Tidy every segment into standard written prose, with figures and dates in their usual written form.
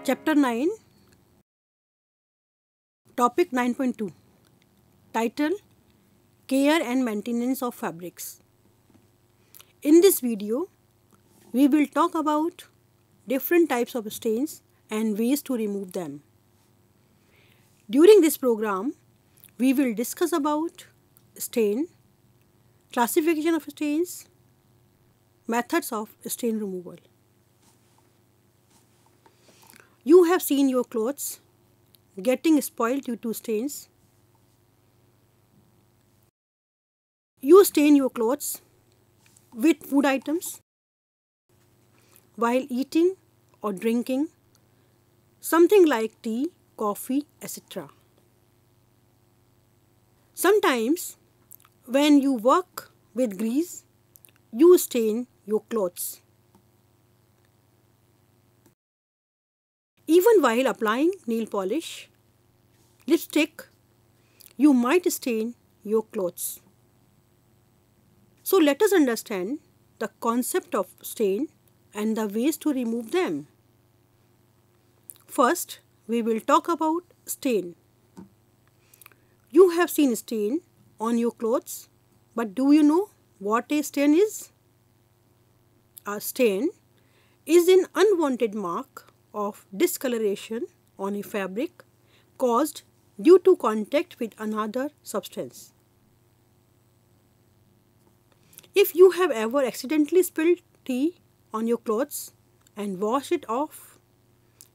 Chapter 9, Topic 9.2, Title, Care and Maintenance of Fabrics. In this video, we will talk about different types of stains and ways to remove them. During this program, we will discuss about stain, classification of stains, methods of stain removal. You have seen your clothes getting spoiled due to stains. You stain your clothes with food items while eating or drinking something like tea, coffee, etc. Sometimes when you work with grease, you stain your clothes. Even while applying nail polish, lipstick, you might stain your clothes. So let us understand the concept of stain and the ways to remove them. First, we will talk about stain. You have seen stain on your clothes, but do you know what a stain is? A stain is an unwanted mark of discoloration on a fabric caused due to contact with another substance. If you have ever accidentally spilled tea on your clothes and washed it off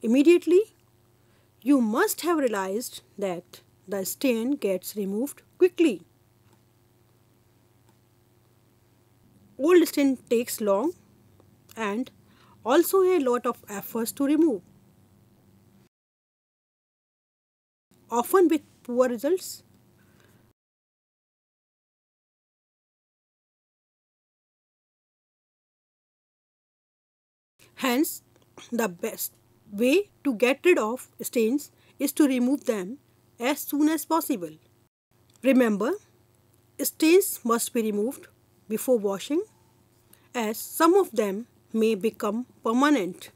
immediately, you must have realized that the stain gets removed quickly. Old stain takes long and also a lot of efforts to remove, often with poor results. Hence, the best way to get rid of stains is to remove them as soon as possible. Remember, stains must be removed before washing, as some of them may become permanent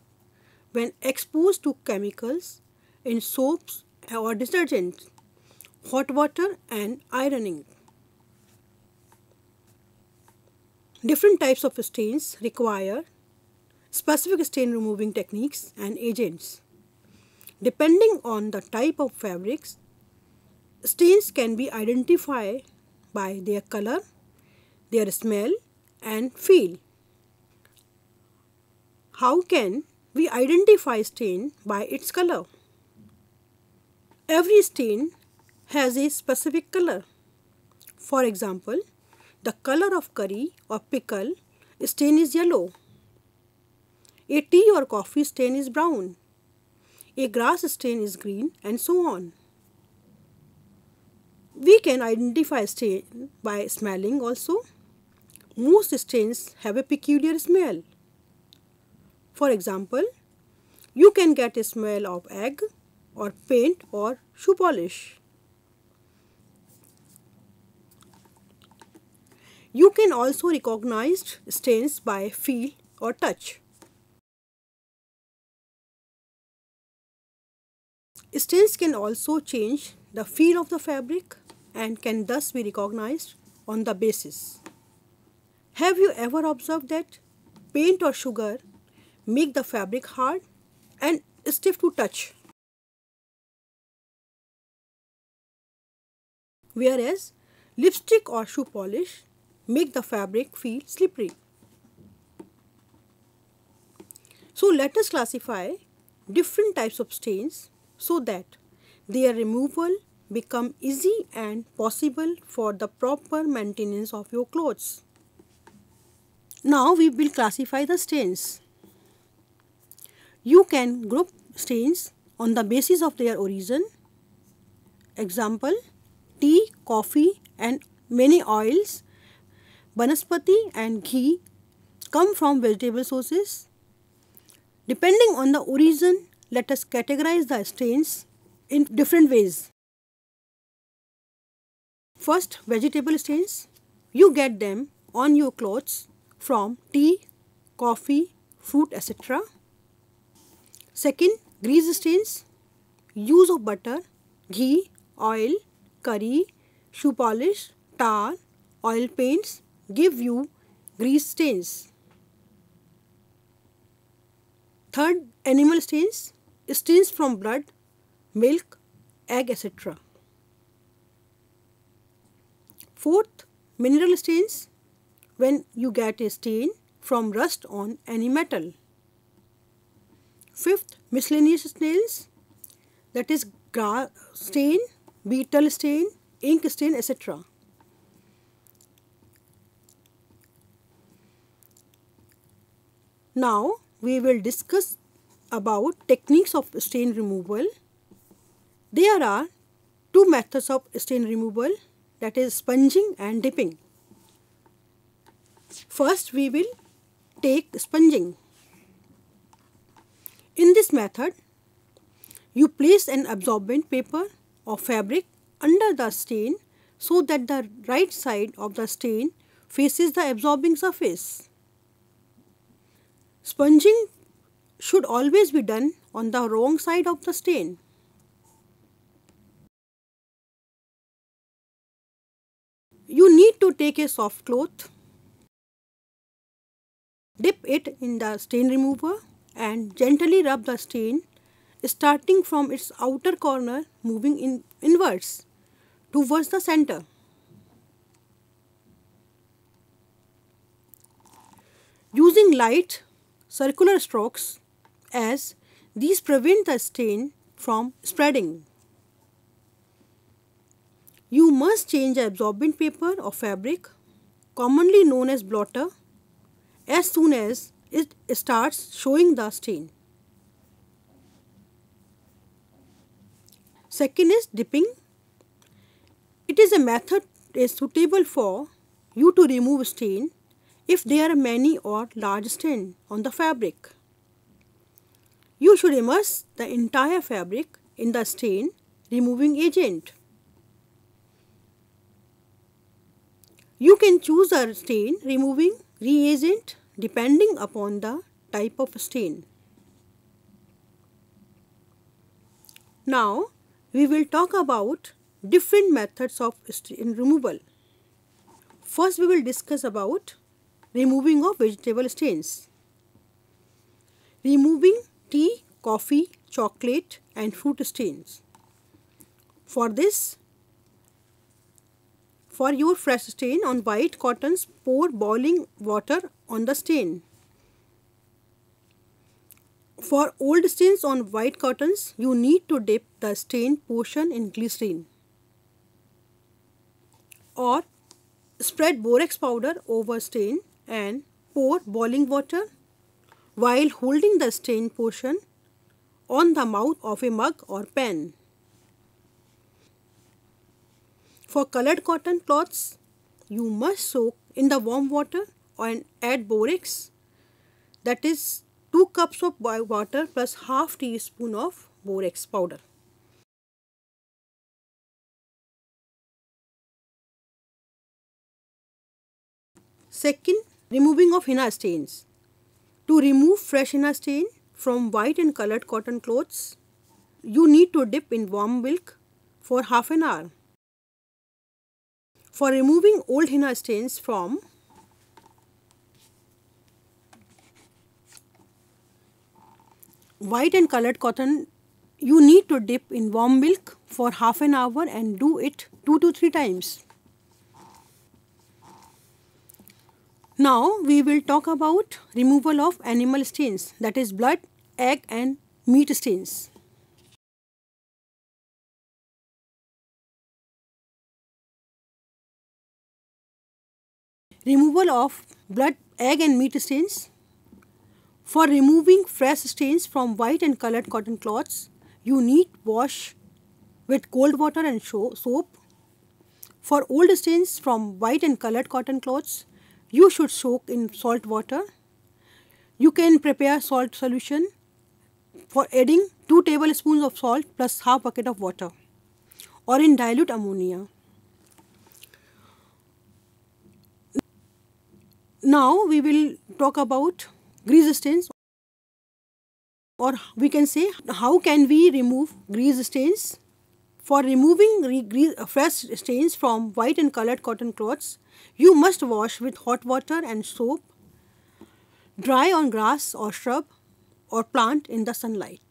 when exposed to chemicals in soaps or detergents, hot water and ironing. Different types of stains require specific stain removing techniques and agents. Depending on the type of fabrics, stains can be identified by their color, their smell and feel. How can we identify stain by its color? Every stain has a specific color. For example, the color of curry or pickle stain is yellow. A tea or coffee stain is brown. A grass stain is green, and so on. We can identify stain by smelling also. Most stains have a peculiar smell. For example, you can get a smell of egg or paint or shoe polish. You can also recognize stains by feel or touch. Stains can also change the feel of the fabric and can thus be recognized on the basis. Have you ever observed that paint or sugar make the fabric hard and stiff to touch, whereas lipstick or shoe polish make the fabric feel slippery? So let us classify different types of stains so that their removal become easy and possible for the proper maintenance of your clothes. Now we will classify the stains. You can group stains on the basis of their origin. Example, tea, coffee and many oils, banaspati and ghee come from vegetable sources. Depending on the origin, let us categorize the stains in different ways. First, vegetable stains. You get them on your clothes from tea, coffee, fruit, etc. Second, Grease stains, use of butter, ghee, oil, curry, shoe polish, tar, oil paints give you grease stains. Third, animal stains, stains from blood, milk, egg, etc. Fourth, mineral stains, when you get a stain from rust on any metal. Fifth, miscellaneous stains, that is grass stain, beetle stain, ink stain, etc. Now we will discuss about techniques of stain removal. There are two methods of stain removal, that is sponging and dipping. First we will take sponging. In this method, you place an absorbent paper or fabric under the stain so that the right side of the stain faces the absorbing surface. Sponging should always be done on the wrong side of the stain. You need to take a soft cloth, dip it in the stain remover and gently rub the stain starting from its outer corner moving inwards towards the center. Using light circular strokes, as these prevent the stain from spreading. You must change the absorbent paper or fabric, commonly known as blotter, as soon as it starts showing the stain. Second is dipping. It is a method suitable for you to remove stain if there are many or large stains on the fabric. You should immerse the entire fabric in the stain removing agent. You can choose a stain removing reagent depending upon the type of stain. Now we will talk about different methods of stain removal. First we will discuss about removing of vegetable stains. Removing tea, coffee, chocolate and fruit stains. For this, for your fresh stain on white cottons, pour boiling water on the stain. For old stains on white cottons, you need to dip the stained portion in glycerin or spread borax powder over stain and pour boiling water while holding the stained portion on the mouth of a mug or pan. For colored cotton cloths, you must soak in the warm water and add borax, that is 2 cups of boiled water plus half teaspoon of borax powder. Second, removing of henna stains. To remove fresh henna stain from white and colored cotton clothes, you need to dip in warm milk for half an hour. For removing old henna stains from white and colored cotton, you need to dip in warm milk for half an hour and do it 2 to 3 times. Now we will talk about removal of animal stains, that is blood, egg and meat stains. Removal of blood, egg and meat stains. For removing fresh stains from white and colored cotton cloths, you need wash with cold water and soap. For old stains from white and colored cotton cloths, you should soak in salt water. You can prepare salt solution for adding 2 tablespoons of salt plus half bucket of water or in dilute ammonia. Now we will talk about grease stains. Or we can say, how can we remove grease stains? For removing fresh stains from white and colored cotton cloths, you must wash with hot water and soap, dry on grass or shrub or plant in the sunlight.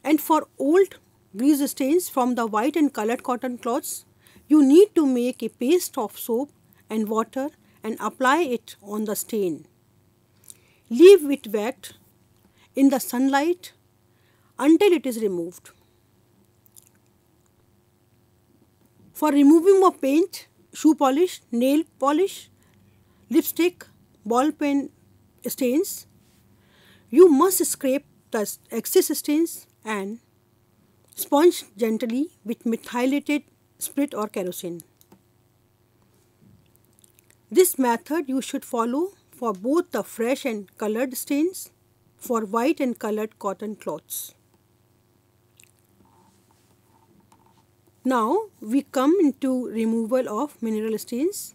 And for old grease stains from the white and colored cotton cloths, you need to make a paste of soap and water and apply it on the stain. Leave it wet in the sunlight until it is removed. For removing of paint, shoe polish, nail polish, lipstick, ball pen stains, you must scrape the excess stains and sponge gently with methylated spirit or kerosene. This method you should follow for both the fresh and colored stains for white and colored cotton cloths. Now we come into removal of mineral stains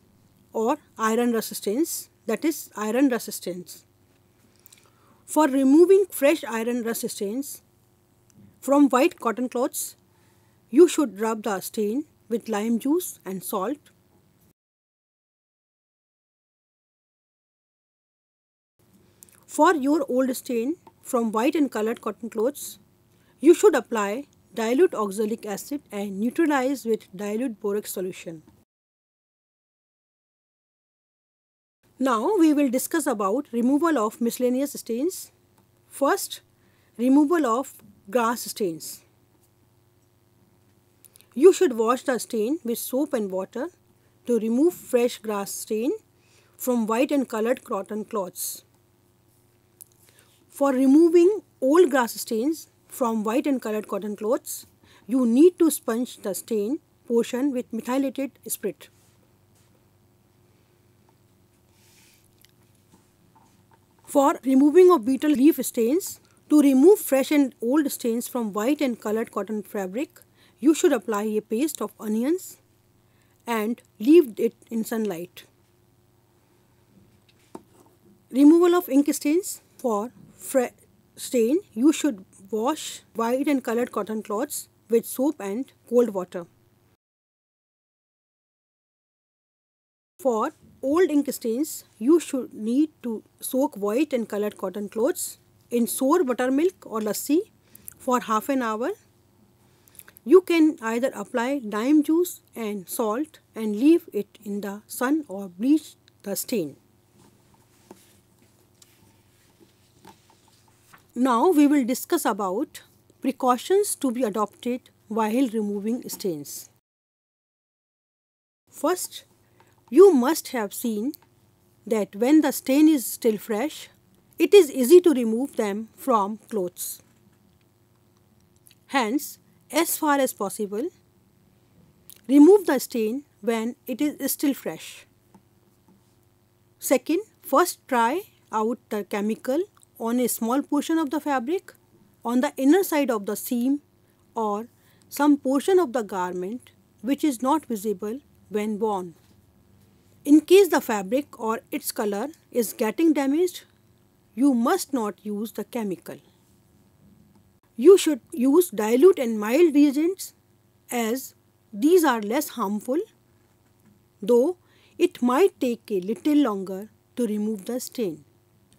or iron rust stains, that is iron rust stains. For removing fresh iron rust stains from white cotton cloths, you should rub the stain with lime juice and salt. For your old stain from white and colored cotton clothes, you should apply dilute oxalic acid and neutralize with dilute borax solution. Now we will discuss about removal of miscellaneous stains. First, removal of grass stains. You should wash the stain with soap and water to remove fresh grass stain from white and colored cotton cloths. For removing old grass stains from white and colored cotton cloths, you need to sponge the stain portion with methylated spirit. For removing of beetle leaf stains, to remove fresh and old stains from white and colored cotton fabric, you should apply a paste of onions and leave it in sunlight. Removal of ink stains. For stain, you should wash white and colored cotton cloths with soap and cold water. For old ink stains, you should need to soak white and colored cotton cloths in sour buttermilk or lassi for half an hour. You can either apply lime juice and salt and leave it in the sun or bleach the stain. Now we will discuss about precautions to be adopted while removing stains. First, you must have seen that when the stain is still fresh, it is easy to remove them from clothes. Hence, as far as possible, remove the stain when it is still fresh. Second, first try out the chemical on a small portion of the fabric, on the inner side of the seam or some portion of the garment which is not visible when worn. In case the fabric or its color is getting damaged, you must not use the chemical. You should use dilute and mild reagents as these are less harmful, though it might take a little longer to remove the stain.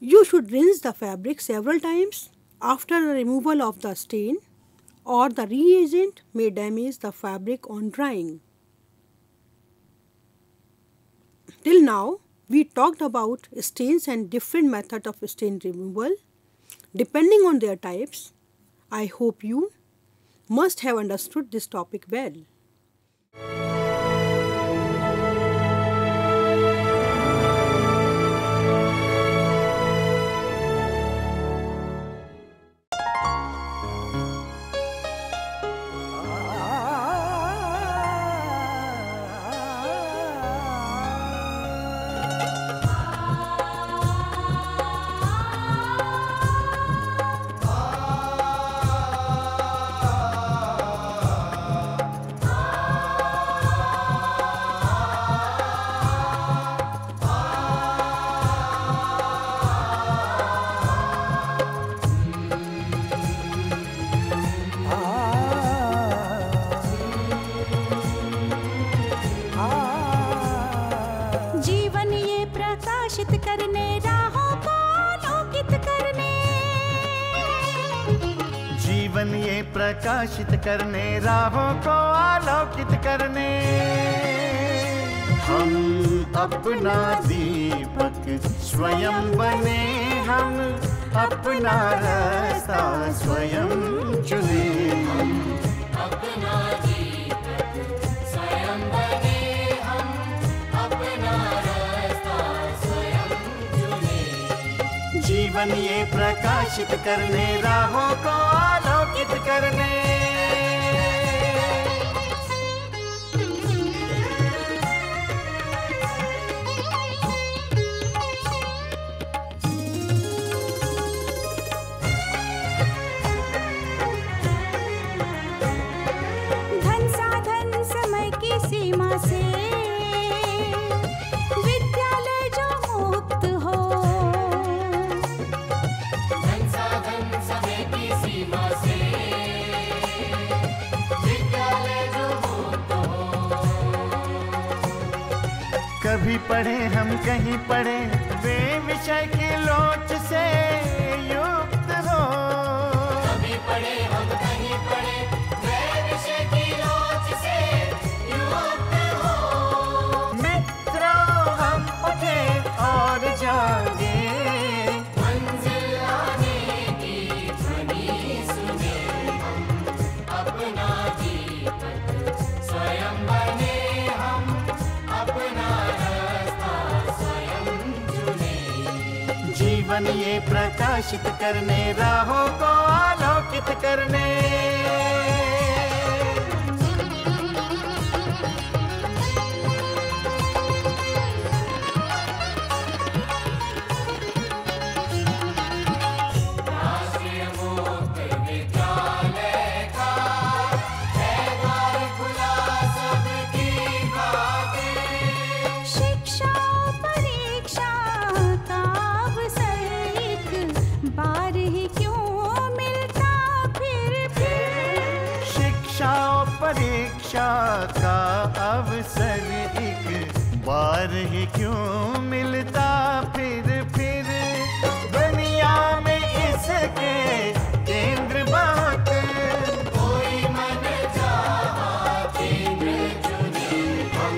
You should rinse the fabric several times after the removal of the stain, or the reagent may damage the fabric on drying. Till now, we talked about stains and different methods of stain removal depending on their types. I hope you must have understood this topic well. जीवन ये प्रकाशित करने, राहों को आलोकित करने। हम अपना दीपक स्वयं बने, हम अपना रास्ता स्वयं चुने। हम अपना दीपक स्वयं बने, हम अपना रास्ता स्वयं चुने। जीवन ये प्रकाशित करने, राहों को आलोकित करने। सीमा से विद्यालय जो मुक्त हो, धन साधन समय की सीमा से विद्यालय जो मुक्त हो। कभी पढ़े हम कहीं पढ़े, वे विषय की लोच से युक्त हो। कभी पढ़े हम कहीं पढ़े, वे विषय की लोच से युक्त हो। मित्रों हम उठे और जागे, मंजिल आने की ध्वनि सुने। हम अपना दीपक स्वयं बने, हम अपना रास्ता स्वयं चुने। जीवन ये प्रकाशित करने, राहों को आलोकित करने। परीक्षा का अवसर एक बार ही क्यों मिलता फिर दुनिया में इसके केंद्र बात। कोई मन चाहा केंद्र चुने, हम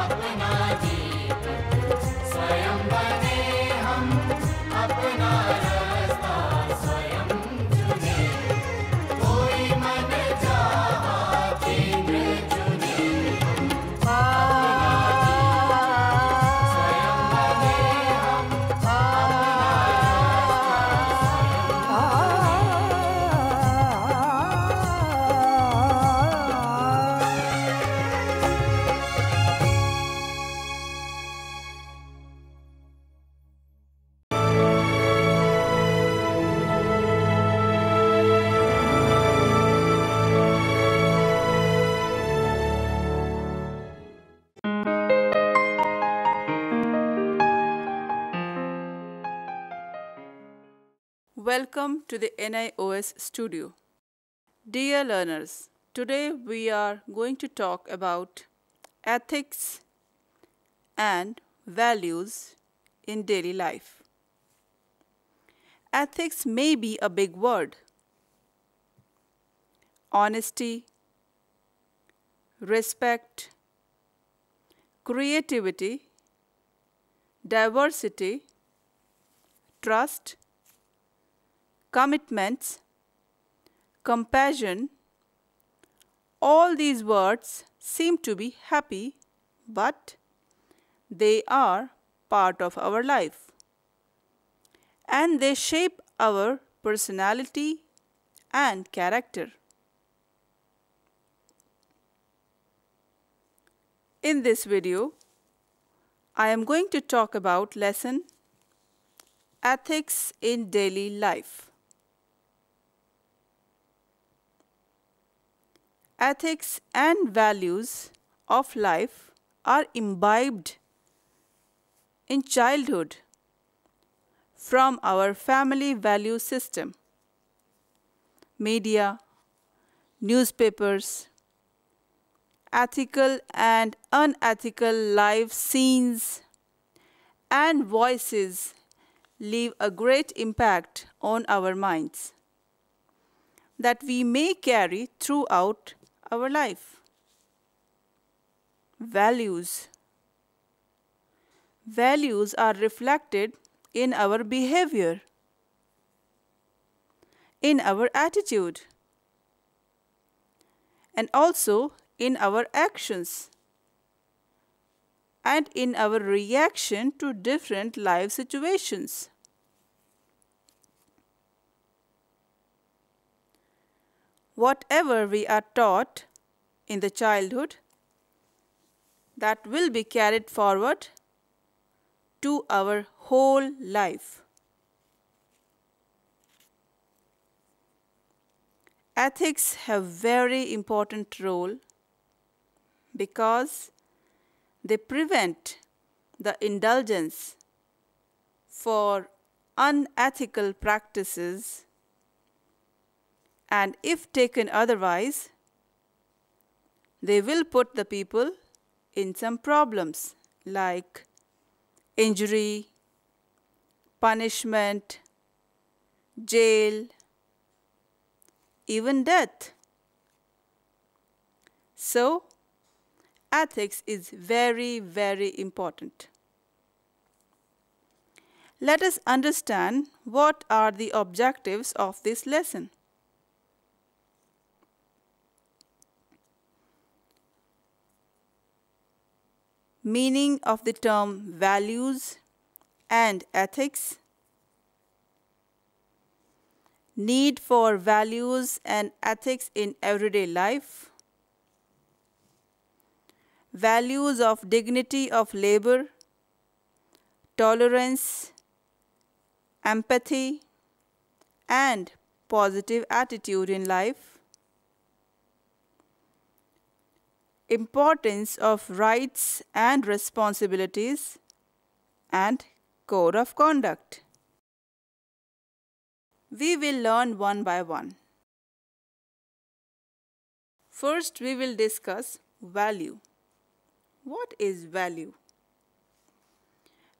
अपना दीपक स्वयं बने, हम अपना रास्ता स्वयं चुने। कोई मन चाहा केंद्र चुने, Welcome to the NIOS studio. Dear learners, today we are going to talk about ethics and values in daily life. Ethics may be a big word. Honesty, respect, creativity, diversity, trust, commitments, compassion, all these words seem to be happy, but they are part of our life. And they shape our personality and character. In this video, I am going to talk about lesson Ethics in Daily Life. Ethics and values of life are imbibed in childhood from our family value system, media, newspapers, ethical and unethical life scenes and voices leave a great impact on our minds. that we may carry throughout our life. Values. Values are reflected in our behavior, in our attitude, and also in our actions, and in our reaction to different life situations. Whatever we are taught in the childhood, that will be carried forward to our whole life. Ethics have very important role because they prevent the indulgence for unethical practices, and if taken otherwise, they will put the people in some problems like injury, punishment, jail, even death. So, ethics is very, very important. Let us understand what are the objectives of this lesson. Meaning of the term values and ethics. Need for values and ethics in everyday life. Values of dignity of labor, tolerance, empathy, and positive attitude in life. Importance of rights and responsibilities, and code of conduct. We will learn one by one. First, we will discuss value. What is value?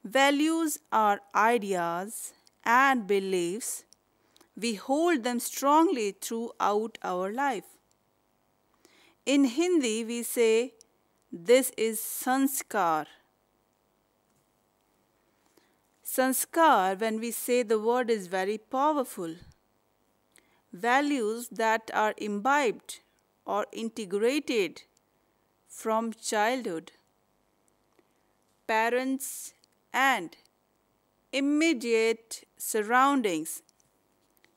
Values are ideas and beliefs. We hold them strongly throughout our life. In Hindi, we say, this is sanskar. Sanskar, when we say the word, is very powerful. Values that are imbibed or integrated from childhood. Parents and immediate surroundings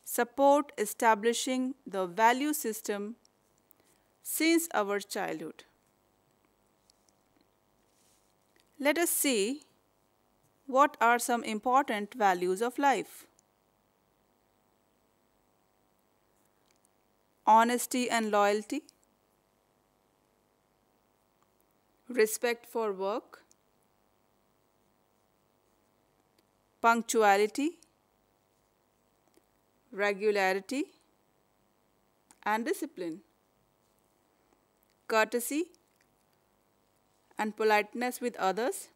support establishing the value system since our childhood. Let us see what are some important values of life. Honesty and loyalty, respect for work, punctuality, regularity, and discipline, courtesy and politeness with others,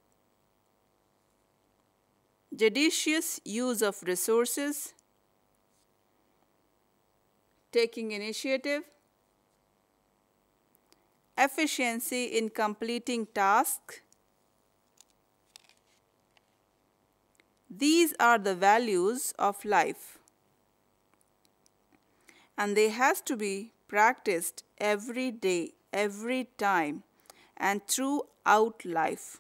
judicious use of resources, taking initiative, efficiency in completing tasks. These are the values of life, and they has to be practiced every day, every time, and throughout life.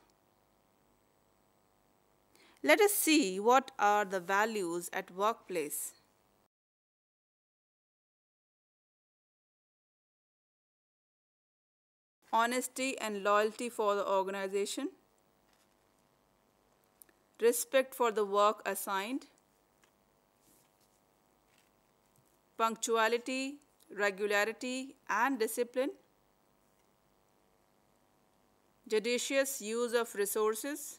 Let us see what are the values at workplace. Honesty and loyalty for the organization, respect for the work assigned, punctuality, regularity, and discipline, judicious use of resources,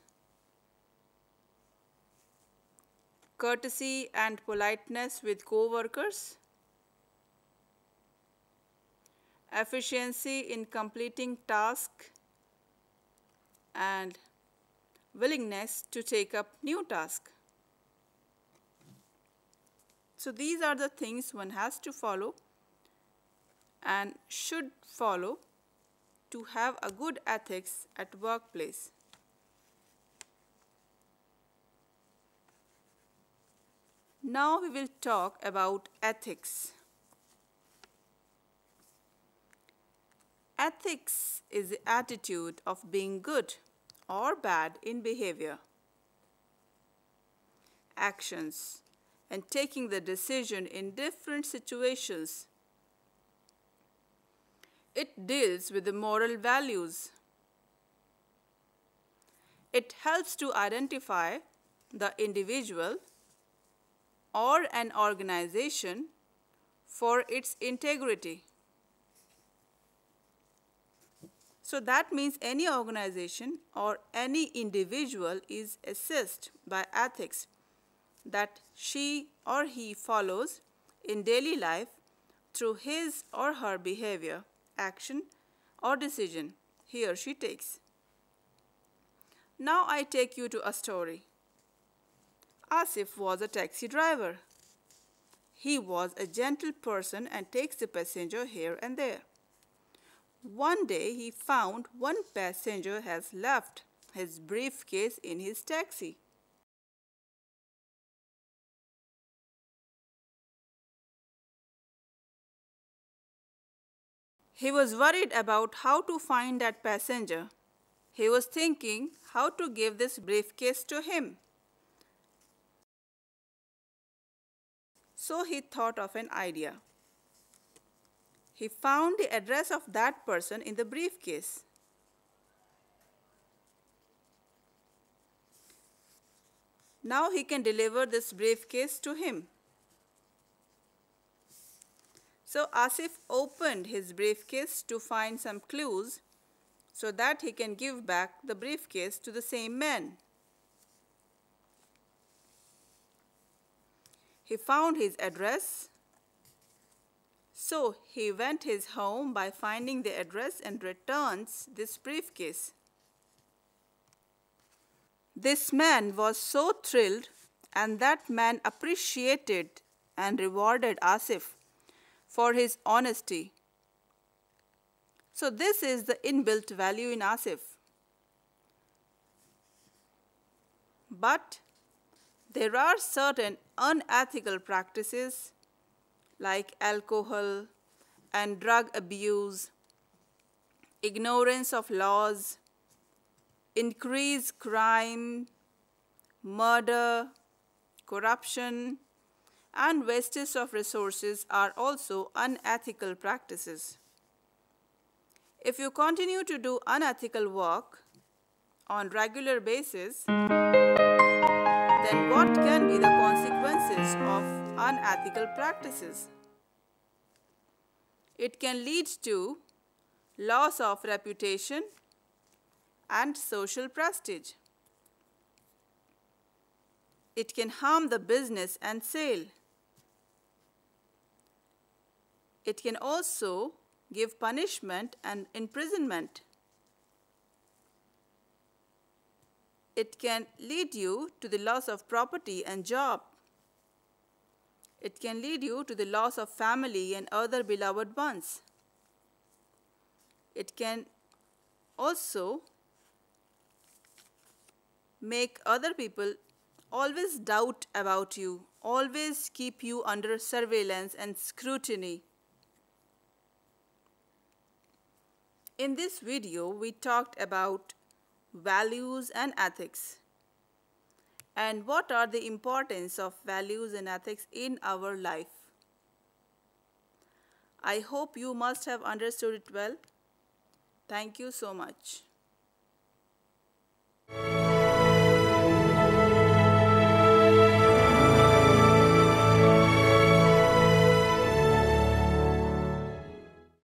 courtesy and politeness with co-workers, efficiency in completing tasks, and willingness to take up new tasks. So these are the things one has to follow and should follow to have a good ethics at workplace. Now we will talk about ethics. Ethics is the attitude of being good or bad in behavior, actions, and taking the decision in different situations. It deals with the moral values. It helps to identify the individual or an organization for its integrity. So that means any organization or any individual is assessed by ethics that she or he follows in daily life through his or her behavior, action, or decision he or she takes. Now I take you to a story. Asif was a taxi driver. He was a gentle person and takes the passenger here and there. One day he found one passenger has left his briefcase in his taxi. He was worried about how to find that passenger. He was thinking how to give this briefcase to him. So he thought of an idea. He found the address of that person in the briefcase. Now he can deliver this briefcase to him. So Asif opened his briefcase to find some clues so that he can give back the briefcase to the same man. He found his address. So he went his home by finding the address and returns this briefcase. This man was so thrilled, and that man appreciated and rewarded Asif for his honesty. So this is the inbuilt value in Asif. But there are certain unethical practices like alcohol and drug abuse, ignorance of laws, increased crime, murder, corruption, and wastage of resources are also unethical practices. If you continue to do unethical work on regular basis, then what can be the consequences of unethical practices? It can lead to loss of reputation and social prestige. It can harm the business and sale. It can also give punishment and imprisonment. It can lead you to the loss of property and job. It can lead you to the loss of family and other beloved ones. It can also make other people always doubt about you, always keep you under surveillance and scrutiny. In this video, we talked about values and ethics, and what are the importance of values and ethics in our life. I hope you must have understood it well. Thank you so much.